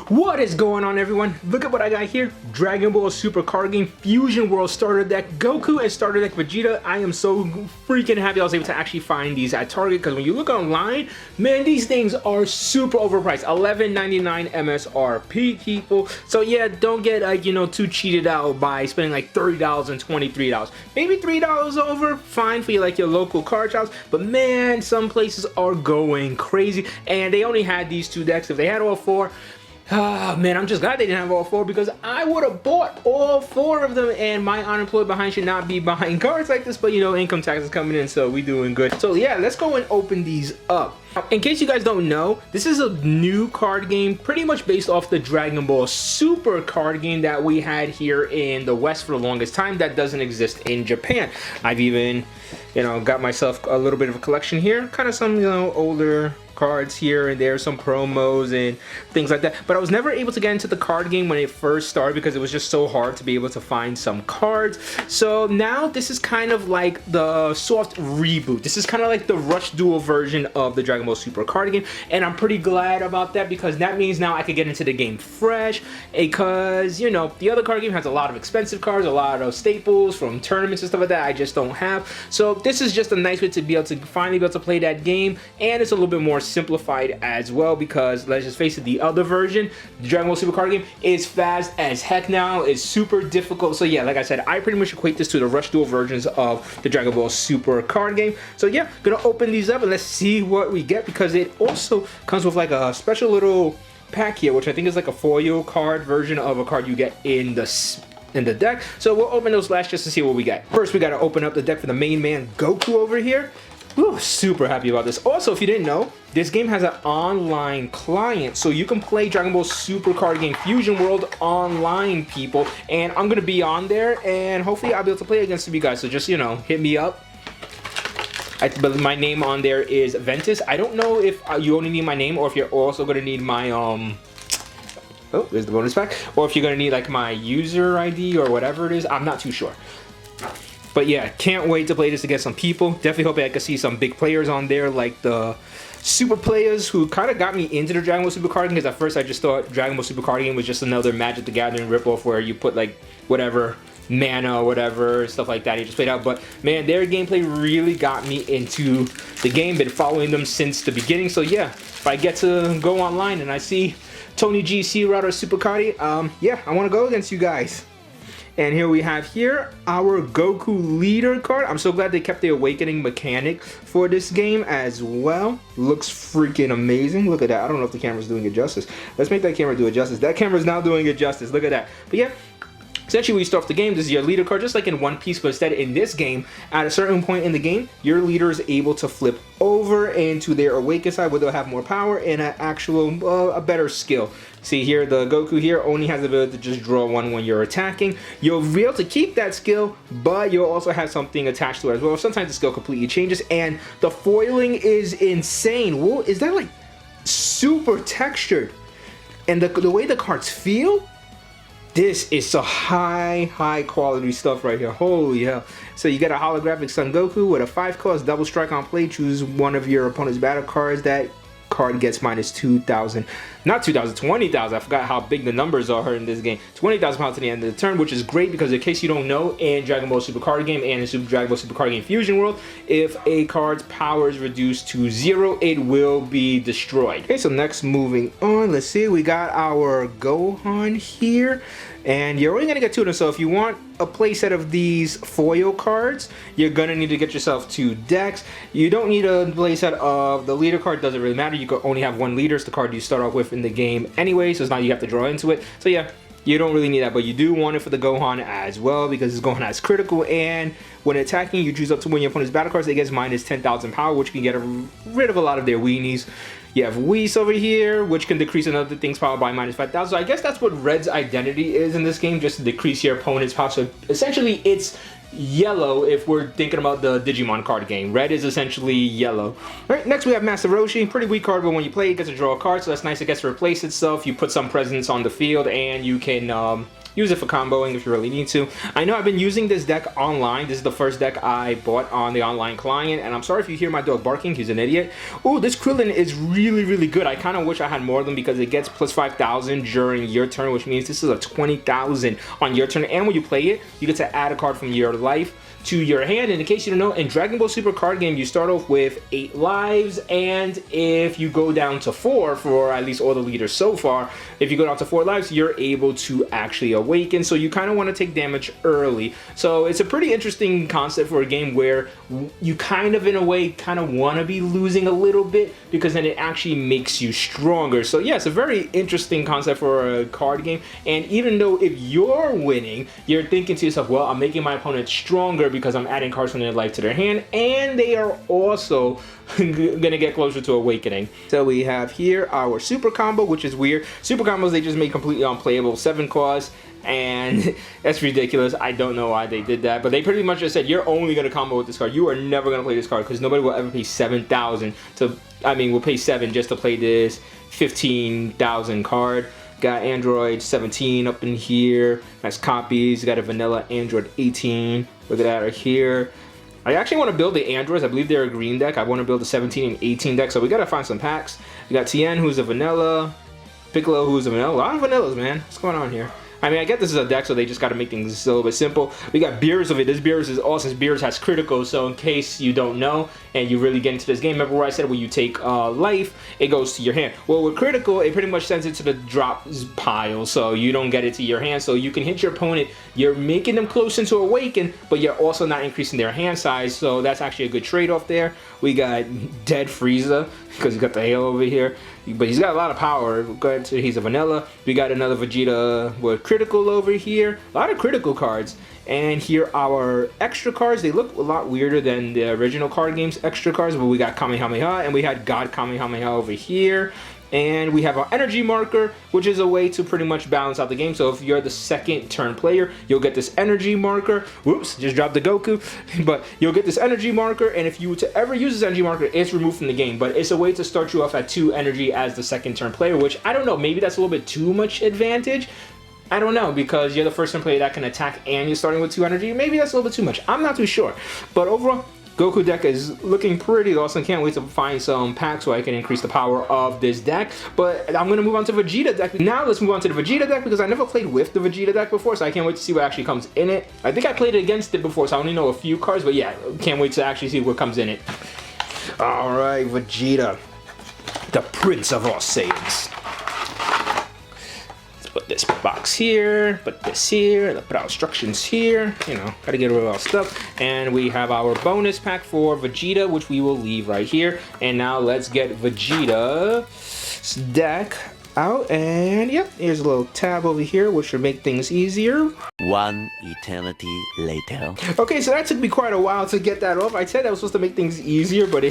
What is going on, everyone? Look at what I got here. Dragon Ball Super Card Game Fusion World Starter Deck Goku and Starter Deck Vegeta. I am so freaking happy I was able to actually find these at Target, because when you look online, man, these things are super overpriced. $11.99 MSRP, people. So yeah, don't get too cheated out by spending like $30 and $23. Maybe $3 over, fine for your local card shops. But man, some places are going crazy, and they only had these two decks. If they had all four, ah, man, I'm just glad they didn't have all four, because I would have bought all four of them, and my unemployed behind should not be buying cards like this, but income tax is coming in, so we doing good. So yeah, let's go and open these up. In case you guys don't know, this is a new card game pretty much based off the Dragon Ball Super card game that we had here in the West for the longest time that doesn't exist in Japan. I've even, got myself a little bit of a collection here, kind of some, older cards here and there, some promos and things like that, but I was never able to get into the card game when it first started because it was just so hard to be able to find some cards. So now this is kind of like the soft reboot. This is kind of like the Rush Duel version of the Dragon Ball Super card game, and I'm pretty glad about that, because that means now I could get into the game fresh, because the other card game has a lot of expensive cards, a lot of staples from tournaments and stuff like that I just don't have. So this is just a nice way to be able to finally be able to play that game, and it's a little bit more simplified as well, because let's just face it, the other version, the Dragon Ball Super card game, is fast as heck now. It's super difficult. So yeah, like I said, I pretty much equate this to the Rush Duel versions of the Dragon Ball Super card game. So yeah, gonna open these up and let's see what we get, because it also comes with like a special little pack here, which I think is like a foil card version of a card you get in the deck. So we'll open those last just to see what we get. First, we got to open up the deck for the main man Goku over here. Ooh, super happy about this. Also, if you didn't know, this game has an online client, so you can play Dragon Ball Super Card Game Fusion World online, people. And I'm gonna be on there, and hopefully I'll be able to play against you guys. So just hit me up. But my name on there is VentusAce. I don't know if you only need my name, or if you're also gonna need my oh, there's the bonus pack, or if you're gonna need like my user ID or whatever it is. I'm not too sure. But yeah, can't wait to play this against some people. Definitely hoping I can see some big players on there, like the super players who kind of got me into the Dragon Ball Super card game, because at first I just thought Dragon Ball Super card game was just another Magic the Gathering ripoff where you put like whatever mana or whatever stuff like that you just played out. But man, their gameplay really got me into the game. Been following them since the beginning. So yeah, if I get to go online and I see Tony G, C Router, Super Cardi, yeah, I want to go against you guys. And here we have our Goku leader card. I'm so glad they kept the awakening mechanic for this game as well. Looks freaking amazing. Look at that. I don't know if the camera's doing it justice. Let's make that camera do it justice. That camera's now doing it justice. Look at that. But yeah, essentially when you start off the game, this is your leader card, just like in One Piece, but instead in this game, at a certain point in the game, your leader is able to flip over into their awakened side, where they'll have more power and an actual, a better skill. See here, the Goku here only has the ability to just draw one when you're attacking. You'll be able to keep that skill, but you'll also have something attached to it as well. Sometimes the skill completely changes, and the foiling is insane. Whoa, is that like super textured? And the way the cards feel, this is some high quality stuff right here. Holy hell. So you get a holographic Son Goku with a 5-cost double strike on play. Choose one of your opponent's battle cards. That card gets minus 2,000. Not 2,000, 20,000. I forgot how big the numbers are in this game. 20,000 pounds to the end of the turn, which is great, because in case you don't know, in Dragon Ball Super Card Game and in Dragon Ball Super Card Game Fusion World, if a card's power is reduced to 0, it will be destroyed. Okay, so next, moving on, let's see, we got our Gohan here, and you're only going to get 2 of them. So if you want a playset of these foil cards, you're going to need to get yourself 2 decks. You don't need a playset of the leader card. Doesn't really matter. You can only have 1 leader. It's the card you start off with in the game anyway, so it's not you have to draw into it. So yeah, you don't really need that, but you do want it for the Gohan as well, because this Gohan has critical, and when attacking, you choose up to one of your opponent's battle cards that gets minus 10,000 power, which can get rid of a lot of their weenies. You have Whis over here, which can decrease another thing's power by minus 5,000. So I guess that's what Red's identity is in this game, just to decrease your opponent's power. So essentially, it's yellow if we're thinking about the Digimon card game. Red is essentially yellow. Alright, next we have Master Roshi. Pretty weak card, but when you play it, gets to draw a card, so that's nice. It gets to replace itself. You put some presence on the field, and you can use it for comboing if you really need to. I know I've been using this deck online. This is the first deck I bought on the online client, and I'm sorry if you hear my dog barking. He's an idiot. Oh, this Krillin is really, really good. I kind of wish I had more of them because it gets plus 5,000 during your turn, which means this is a 20,000 on your turn. And when you play it, you get to add a card from your life to your hand. And in case you don't know, in Dragon Ball Super card game, you start off with 8 lives, and if you go down to 4 for at least all the leaders so far, if you go down to 4 lives, you're able to actually awaken. So you kind of want to take damage early. So it's a pretty interesting concept for a game where you kind of, in a way, kind of want to be losing a little bit, because then it actually makes you stronger. So yeah, it's a very interesting concept for a card game. And even though if you're winning, you're thinking to yourself, well, I'm making my opponent stronger because I'm adding cards from their life to their hand, and they are also gonna get closer to awakening. So we have here our super combo, which is weird. Super combos, they just make completely unplayable. 7 costs, and that's ridiculous. I don't know why they did that, but they pretty much just said you're only gonna combo with this card. You are never gonna play this card because nobody will ever pay 7,000 to, I mean, we'll pay 7 just to play this 15,000 card. Got Android 17 up in here. Nice copies. Got a vanilla Android 18. Look at that right here. I actually want to build the androids. I believe they're a green deck. I want to build a 17 and 18 deck, so we got to find some packs. We got Tien, who's a vanilla. Piccolo, who's a vanilla. A lot of vanillas, man. What's going on here? I mean, I get this is a deck, so they just got to make things a little bit simple. We got Beerus of it. This Beerus is awesome. Beerus has critical, so in case you don't know and you really get into this game, remember where I said when you take life, it goes to your hand. Well, with critical, it pretty much sends it to the drop pile, so you don't get it to your hand. So you can hit your opponent. You're making them close into awaken, but you're also not increasing their hand size, so that's actually a good trade-off there. We got Dead Frieza, because he's got the hail over here, but he's got a lot of power. He's a vanilla. We got another Vegeta with critical over here. A lot of critical cards. And here our extra cards. They look a lot weirder than the original card game's extra cards, but we got Kamehameha, and we had God Kamehameha over here. And we have our energy marker, which is a way to pretty much balance out the game. So if you're the second turn player, you'll get this energy marker. Whoops, just dropped the Goku. But you'll get this energy marker, and if you were to ever use this energy marker, it's removed from the game. But it's a way to start you off at 2 energy as the second turn player, which I don't know, maybe that's a little bit too much advantage. I don't know, because you're the first turn player that can attack and you're starting with 2 energy. Maybe that's a little bit too much. I'm not too sure. But overall, Goku deck is looking pretty awesome. Can't wait to find some packs so I can increase the power of this deck. But I'm going to move on to Vegeta deck. Now let's move on to the Vegeta deck, because I never played with the Vegeta deck before, so I can't wait to see what actually comes in it. I think I played against it before, so I only know a few cards, but yeah, can't wait to actually see what comes in it. Alright, Vegeta, the Prince of all Saiyans. Put this box here, put this here, put our instructions here, you know, gotta get rid of our stuff. And we have our bonus pack for Vegeta, which we will leave right here. And now let's get Vegeta's deck out, and yep, here's a little tab over here, which should make things easier. One eternity later. Okay, so that took me quite a while to get that off. I said that was supposed to make things easier, but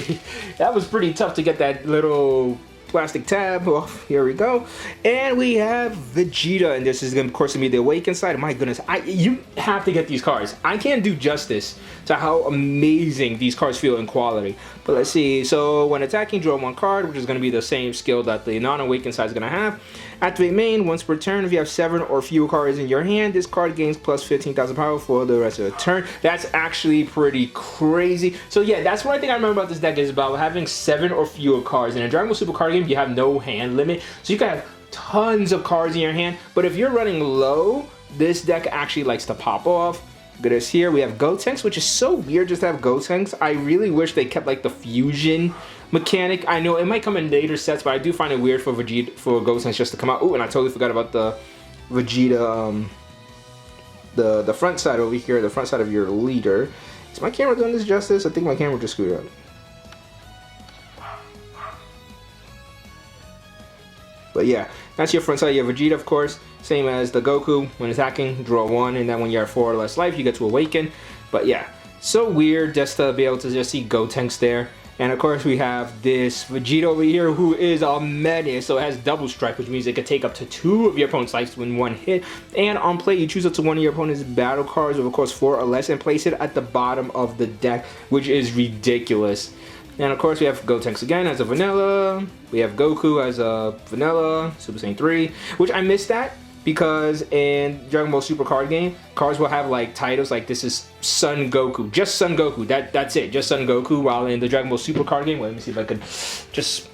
that was pretty tough to get that little plastic tab off. Here we go, and we have Vegeta, and this is of course gonna be the Awaken side. My goodness, you have to get these cards. I can't do justice to how amazing these cards feel in quality. But let's see. So when attacking, draw 1 card, which is going to be the same skill that the non-awakened side is going to have. Activate main. Once per turn, if you have 7 or fewer cards in your hand, this card gains plus 15,000 power for the rest of the turn. That's actually pretty crazy. So yeah, that's one thing I remember about this deck, is about having 7 or fewer cards. In a Dragon Ball Super card game, you have no hand limit, so you can have tons of cards in your hand. But if you're running low, this deck actually likes to pop off. Look at this here. We have Gotenks, which is so weird just to have Gotenks. I really wish they kept like the fusion mechanic. I know it might come in later sets, but I do find it weird for Vegeta, for Gotenks just to come out. Oh, and I totally forgot about the Vegeta, the front side over here, the front side of your leader. Is my camera doing this justice? I think my camera just screwed up. But yeah, that's your front side. You have Vegeta, of course, same as the Goku. When attacking, draw 1, and then when you're at 4 or less life, you get to awaken. But yeah, so weird just to be able to just see Gotenks there. And of course we have this Vegeta over here who is a menace, so it has double strike, which means it could take up to 2 of your opponent's lives in one hit. And on play, you choose up to 1 of your opponent's battle cards of course 4 or less and place it at the bottom of the deck, which is ridiculous. And of course we have Gotenks again as a vanilla. We have Goku as a vanilla, Super Saiyan 3, which I missed that. Because in Dragon Ball Super card game, cards will have like titles like this is Son Goku, just Son Goku. That's it, just Son Goku. While in the Dragon Ball Super card game, let me see if I could just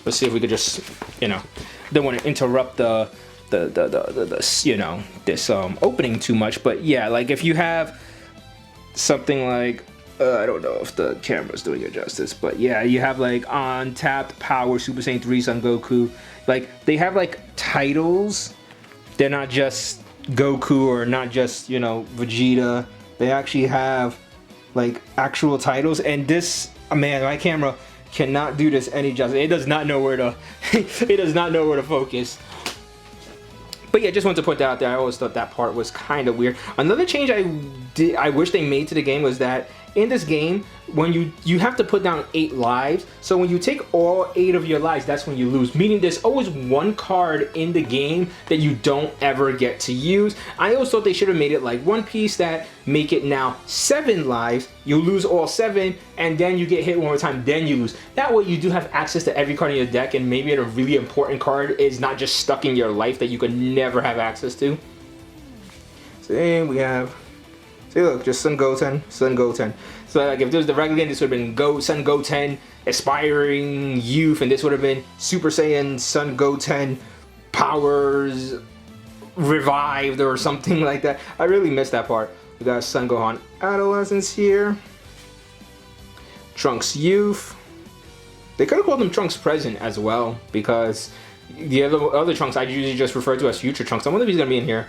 let's see if we could just don't want to interrupt the this opening too much. But yeah, like if you have something like I don't know if the camera's doing it justice, but yeah, you have like Untapped Power Super Saiyan 3 Son Goku. Like they have like titles. They're not just Goku or not just Vegeta. They actually have like actual titles. And this, man, my camera cannot do this any justice. It does not know where to. It does not know where to focus. But yeah, just wanted to put that out there. I always thought that part was kind of weird. Another change I wish they made to the game was that in this game, when you have to put down 8 lives, so when you take all 8 of your lives, that's when you lose. Meaning there's always one card in the game that you don't ever get to use. I always thought they should have made it like One Piece that make it now 7 lives, you lose all 7, and then you get hit one more time, then you lose. That way you do have access to every card in your deck, and maybe a really important card is not just stuck in your life that you could never have access to. See, we have... See, look, just Son Goten, Son Goten. So, like, if this was the regular game, this would have been Son Goten, Aspiring Youth, and this would have been Super Saiyan Son Goten Powers Revived or something like that. I really missed that part. We got Son Gohan Adolescence here. Trunks Youth. They could have called them Trunks Present as well, because the other Trunks I usually just refer to as Future Trunks. I wonder if he's going to be in here.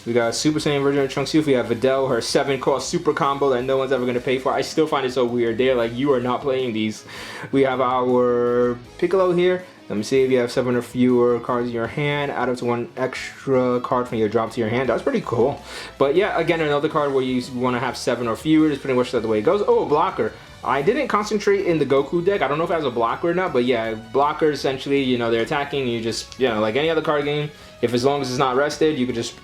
We got Super Saiyan version of Trunks Youth. We have Videl, her 7-cost super combo that no one's ever going to pay for. I still find it so weird. They're like, you are not playing these. We have our Piccolo here. Let me see if you have 7 or fewer cards in your hand. Add up to 1 extra card from your drop to your hand. That's pretty cool. But yeah, again, another card where you want to have 7 or fewer. That's pretty much the way it goes. Oh, a blocker. I didn't concentrate in the Goku deck. I don't know if it has a blocker or not, but yeah, blocker essentially, they're attacking. You just, like any other card game, if as long as it's not rested, you could just,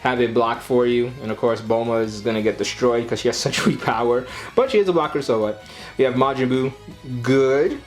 have it block for you. And of course, Bulma is gonna get destroyed because she has such weak power, but she is a blocker, so what? We have Majin Buu, good,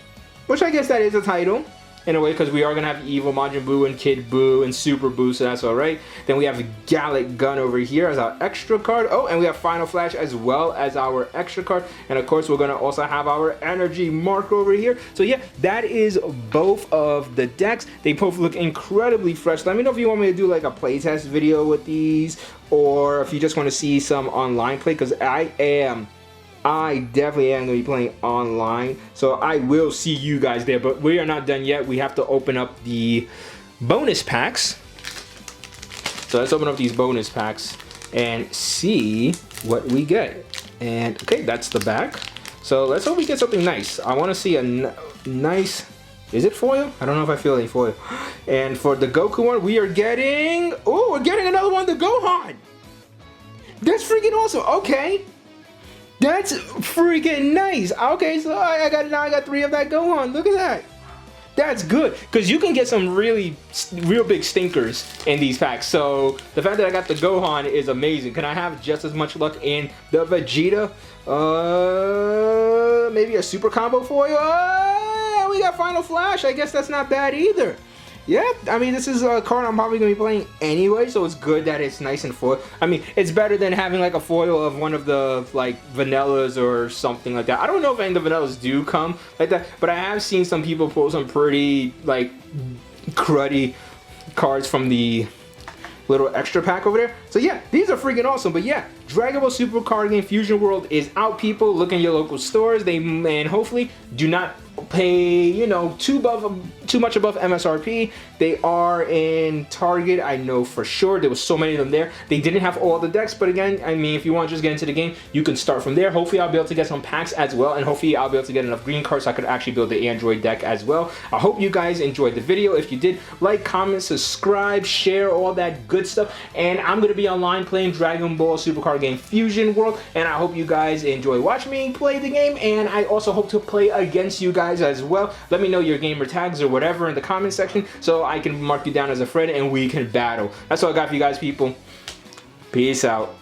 which I guess that is a title in a way, because we are gonna have Evil Majin Buu and Kid Buu and Super Buu, so that's all right. Then we have Gallic Gun over here as our extra card. Oh, and we have Final Flash as well as our extra card. And of course, we're gonna also have our Energy Mark over here. So yeah, that is both of the decks. They both look incredibly fresh. Let me know if you want me to do like a playtest video with these, or if you just want to see some online play, because I definitely am going to be playing online, so I will see you guys there. But we are not done yet. We have to open up the bonus packs. So let's open up these bonus packs and see what we get. And okay, that's the back. So let's hope we get something nice. I want to see a nice... Is it foil? I don't know if I feel any foil. And for the Goku one, we are getting... Oh, we're getting another one, the Gohan! That's freaking awesome. Okay. That's freaking nice. Okay, so I got 3 of that Gohan. Look at that. That's good, because you can get some real big stinkers in these packs. So the fact that I got the Gohan is amazing. Can I have just as much luck in the Vegeta? Maybe a super combo foil. We got Final Flash. I guess that's not bad either. Yeah, I mean, this is a card I'm probably going to be playing anyway, so it's good that it's nice and foil. I mean, it's better than having like a foil of one of the like vanillas or something like that. I don't know if any of the vanillas do come like that, but I have seen some people pull some pretty like cruddy cards from the little extra pack over there. So yeah, these are freaking awesome. But yeah, Dragon Ball Super Card Game Fusion World is out, people. Look in your local stores. And hopefully do not pay, you know, too much above MSRP. They are in Target, I know for sure. There was so many of them there. They didn't have all the decks, but again, I mean, if you want to just get into the game, you can start from there. Hopefully I'll be able to get some packs as well, and hopefully I'll be able to get enough green cards so I could actually build the Android deck as well. I hope you guys enjoyed the video. If you did, like, comment, subscribe, share, all that good stuff. And I'm going to be online playing Dragon Ball Super Card Game Fusion World, and I hope you guys enjoy watching me play the game, and I also hope to play against you guys as well. Let me know your gamer tags or whatever in the comment section so I can mark you down as a friend and we can battle. That's all I got for you guys, people. Peace out.